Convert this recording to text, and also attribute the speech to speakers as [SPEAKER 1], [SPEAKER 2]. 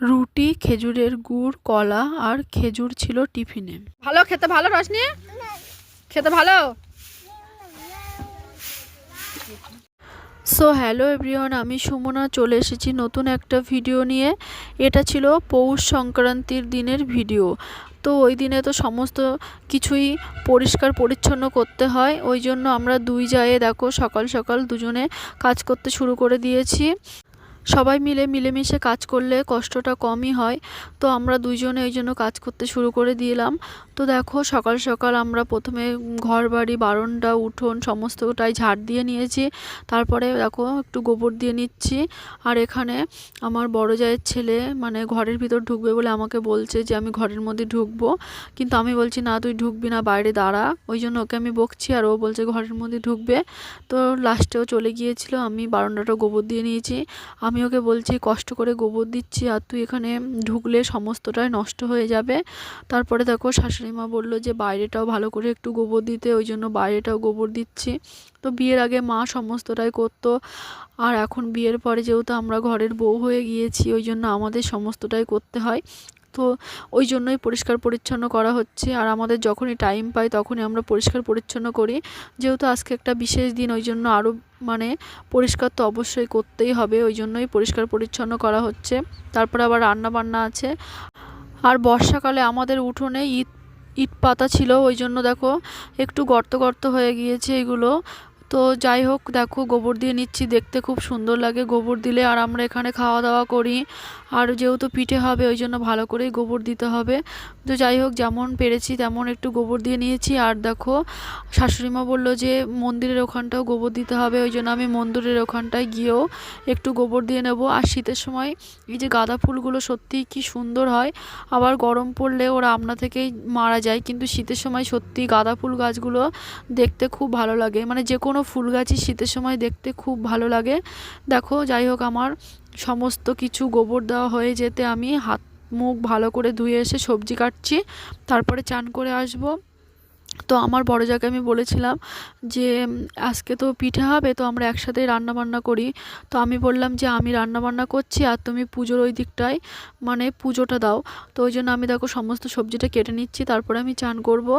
[SPEAKER 1] রুটি, খেজুরের গুড়, কলা আর খেজুর ছিল টিফিনে। ভালো খেতে, ভালো রসনি খেতে ভালো। সো হ্যালো এভরিওয়ান, আমি সুমনা চলে এসেছি নতুন একটা ভিডিও নিয়ে। এটা ছিল পৌষ সংক্রান্তির দিনের ভিডিও। তো ওই দিনে তো সমস্ত কিছুই পরিষ্কার পরিচ্ছন্ন করতে হয়, ওই জন্য আমরা দুই জায়ে দেখো সকাল সকাল দুজনে কাজ করতে শুরু করে দিয়েছি। সবাই মিলেমিশে কাজ করলে কষ্টটা কমই হয়। তো আমরা দুইজনে ওই জন্য কাজ করতে শুরু করে দিলাম। তো দেখো সকাল সকাল আমরা প্রথমে ঘর বাড়ি বারান্দা উঠোন সমস্তটাই ঝাড় দিয়ে নিয়েছি। তারপরে দেখো একটু গোবর দিয়ে নিচ্ছি। আর এখানে আমার বড় জায়ের ছেলে মানে ঘরের ভিতর ঢুকবে বলে আমাকে বলছে যে আমি ঘরের মধ্যে ঢুকবো, কিন্তু আমি বলছি না, তুই ঢুকবি না, বাইরে দাঁড়া। ওই জন্য ওকে আমি বকছি আর ও বলছে ঘরের মধ্যে ঢুকবে। তো লাস্টেও চলে গিয়েছিল, আমি বারান্দাটা গোবর দিয়ে নিয়েছি। আমি ওকে বলছি কষ্ট করে গোবর দিচ্ছি আর তুই এখানে ঢুকলে সমস্তটাই নষ্ট হয়ে যাবে। তারপরে দেখো শাশুড়ি মা বললো যে বাইরেটাও ভালো করে একটু গোবর দিতে, ওই জন্য বাইরেটাও গোবর দিচ্ছি। তো বিয়ের আগে মা সমস্তটাই করতো, আর এখন বিয়ের পরে যেহেতু আমরা ঘরের বউ হয়ে গিয়েছি ওই জন্য আমাদের সমস্তটাই করতে হয়। তো ওই জন্যই পরিষ্কার পরিচ্ছন্ন করা হচ্ছে। আর আমাদের যখনই টাইম পাই তখনই আমরা পরিষ্কার পরিচ্ছন্ন করি, যেহেতু আজকে একটা বিশেষ দিন ওই জন্য আরও মানে পরিষ্কার তো অবশ্যই করতেই হবে, ওই জন্যই পরিষ্কার পরিচ্ছন্ন করা হচ্ছে। তারপরে আবার রান্না বান্না আছে। আর বর্ষাকালে আমাদের উঠোনে ইট ইট পাতা ছিল, ওই জন্য দেখো একটু গর্ত গর্ত হয়ে গিয়েছে এগুলো। তো যাই হোক দেখো গোবর দিয়ে নিচ্ছি, দেখতে খুব সুন্দর লাগে গোবর দিলে। আর আমরা এখানে খাওয়া দাওয়া করি, আর যেহেতু পিঠে হবে ওই জন্য ভালো করেই গোবর দিতে হবে। তো যাই হোক যেমন পেরেছি তেমন একটু গোবর দিয়ে নিয়েছি। আর দেখো শাশুড়িমা বললো যে মন্দিরের ওখানটাও গোবর দিতে হবে, ওই জন্য আমি মন্দিরের ওখানটায় গিয়েও একটু গোবর দিয়ে নেব। আর শীতের সময় এই যে গাঁদা ফুলগুলো সত্যিই কি সুন্দর হয়। আবার গরম পড়লে ওরা আপনা থেকেই মারা যায়, কিন্তু শীতের সময় সত্যি গাঁদা ফুল গাছগুলো দেখতে খুব ভালো লাগে, মানে যে কোনো ফুল গাছই শীতের সময় দেখতে খুব ভালো লাগে। দেখো যাই হোক আমার সমস্ত কিছু গোবর দেওয়া হয়ে যেতে আমি হাত মুখ ভালো করে ধুয়ে এসে সবজি কাটছি, তারপরে চান করে আসব। তো আমার বড় জাকে আমি বলেছিলাম যে আজকে তো পিঠে হবে, তো আমরা একসাথেই রান্নাবান্না করি। তো আমি বললাম যে আমি রান্নাবান্না করছি আর তুমি পুজোর ওই দিকটায় মানে পুজোটা দাও। তো ওই জন্য আমি দেখো সমস্ত সবজিটা কেটে নিচ্ছি, তারপরে আমি চান করব।